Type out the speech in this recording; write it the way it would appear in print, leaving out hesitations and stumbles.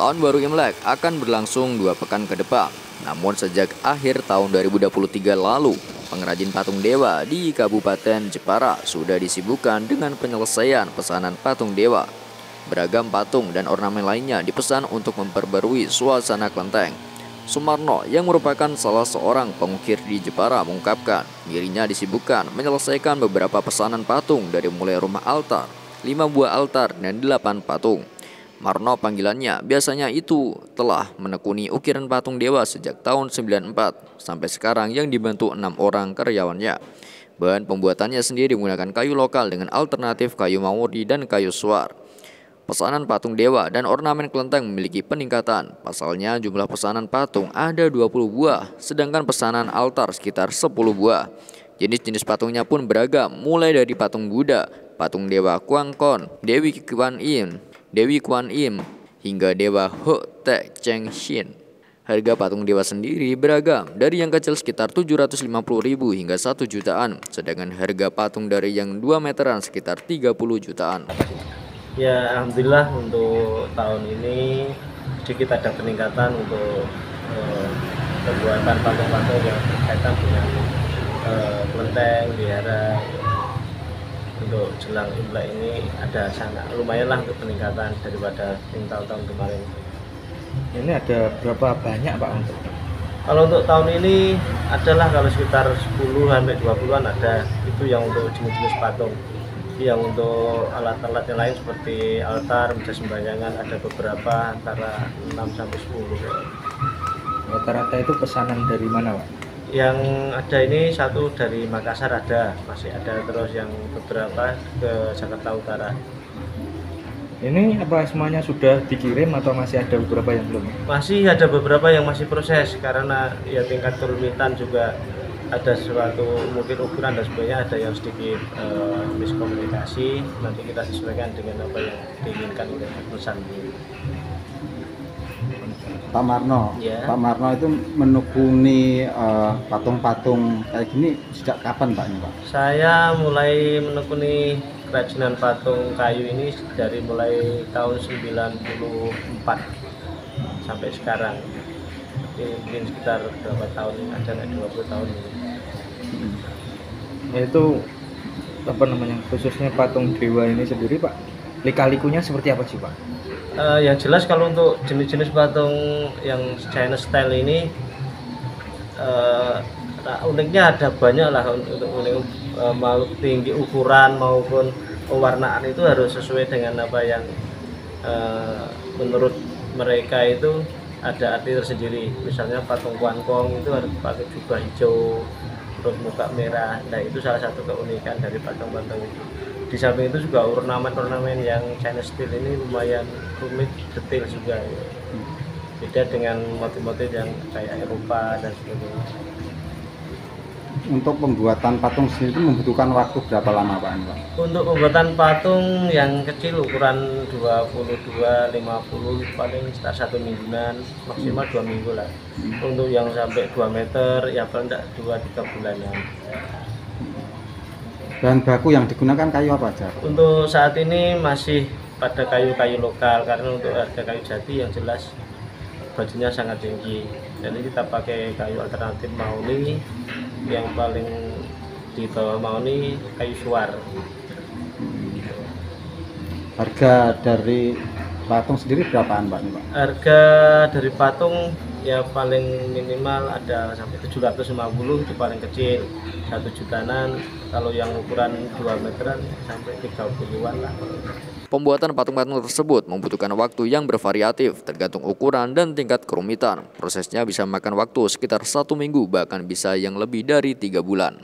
Tahun baru Imlek akan berlangsung 2 pekan ke depan. Namun sejak akhir tahun 2023 lalu, pengrajin patung dewa di Kabupaten Jepara sudah disibukkan dengan penyelesaian pesanan patung dewa. Beragam patung dan ornamen lainnya dipesan untuk memperbarui suasana kelenteng. Sumarno yang merupakan salah seorang pengukir di Jepara mengungkapkan dirinya disibukkan menyelesaikan beberapa pesanan patung dari mulai rumah altar, 5 buah altar, dan 8 patung. Marno panggilannya biasanya itu telah menekuni ukiran patung dewa sejak tahun 94 sampai sekarang yang dibantu 6 orang karyawannya. Bahan pembuatannya sendiri menggunakan kayu lokal dengan alternatif kayu mauri dan kayu suar. Pesanan patung dewa dan ornamen kelenteng memiliki peningkatan. Pasalnya jumlah pesanan patung ada 20 buah, sedangkan pesanan altar sekitar 10 buah. Jenis-jenis patungnya pun beragam, mulai dari patung Buddha, patung dewa Kuangkon, Dewi Kuan Im, hingga dewa Ho Te Cheng Shin. Harga patung dewa sendiri beragam, dari yang kecil sekitar 750.000 hingga 1 jutaan, sedangkan harga patung dari yang 2 meteran sekitar 30 jutaan. Ya, alhamdulillah untuk tahun ini sedikit ada peningkatan untuk pembuatan patung-patung yang berkaitan dengan kelenteng, wihara. Untuk jelang Imlek ini ada sangat lumayan lah untuk peningkatan daripada tahun-tahun kemarin. Ini ada berapa banyak Pak untuk? Kalau untuk tahun ini adalah kalau sekitar 10-20an ada, itu yang untuk jenis-jenis patung. Yang untuk alat-alat yang lain seperti altar, meja sembayangan ada beberapa antara 6-10. Rata-rata itu pesanan dari mana Pak? Yang ada ini satu dari Makassar ada, masih ada terus yang beberapa ke Jakarta Utara. Ini apa semuanya sudah dikirim atau masih ada beberapa yang belum? Masih ada beberapa yang masih proses karena ya tingkat kerumitan juga ada suatu mungkin ukuran dan sebagainya, ada yang sedikit miskomunikasi. Nanti kita sesuaikan dengan apa yang diinginkan oleh pesan. Pak Marno, ya. Pak Marno itu menekuni patung-patung kayak gini sejak kapan Pak ini Pak? Saya mulai menekuni kerajinan patung kayu ini dari mulai tahun 94 sampai sekarang. Mungkin sekitar berapa tahun, ada nggak 20 tahun ini. Itu apa namanya, khususnya patung dewa ini sendiri Pak, lika-likunya seperti apa sih Pak? Yang jelas kalau untuk jenis-jenis patung yang China style ini uniknya ada banyak lah. Untuk unik, mau tinggi ukuran maupun pewarnaan itu harus sesuai dengan apa yang menurut mereka itu ada arti tersendiri. Misalnya patung Kuangkong itu harus pakai jubah hijau, terus muka merah. Nah, itu salah satu keunikan dari patung-patung itu. Di samping itu juga ornamen-ornamen yang Chinese style ini lumayan rumit, detail juga ya. Beda dengan motif-motif yang kayak Eropa dan sebagainya. Untuk pembuatan patung sendiri membutuhkan waktu berapa lama Pak? Untuk pembuatan patung yang kecil ukuran 22-50 paling sekitar 1 mingguan, maksimal 2 minggu lah. Untuk yang sampai 2 meter ya paling tidak 2-3 bulanan. Bahan baku yang digunakan kayu apa aja? Untuk saat ini masih pada kayu-kayu lokal, karena untuk harga kayu jati yang jelas bajunya sangat tinggi. Jadi kita pakai kayu alternatif mauni, yang paling di bawah mauni kayu suar. Harga dari patung sendiri berapaan Pak? Harga dari patung ya paling minimal ada sampai 750, itu paling kecil 1 jutaan. Kalau yang ukuran 2 meteran sampai 30-an lah. Pembuatan patung-patung tersebut membutuhkan waktu yang bervariatif tergantung ukuran dan tingkat kerumitan. Prosesnya bisa memakan waktu sekitar 1 minggu, bahkan bisa yang lebih dari 3 bulan.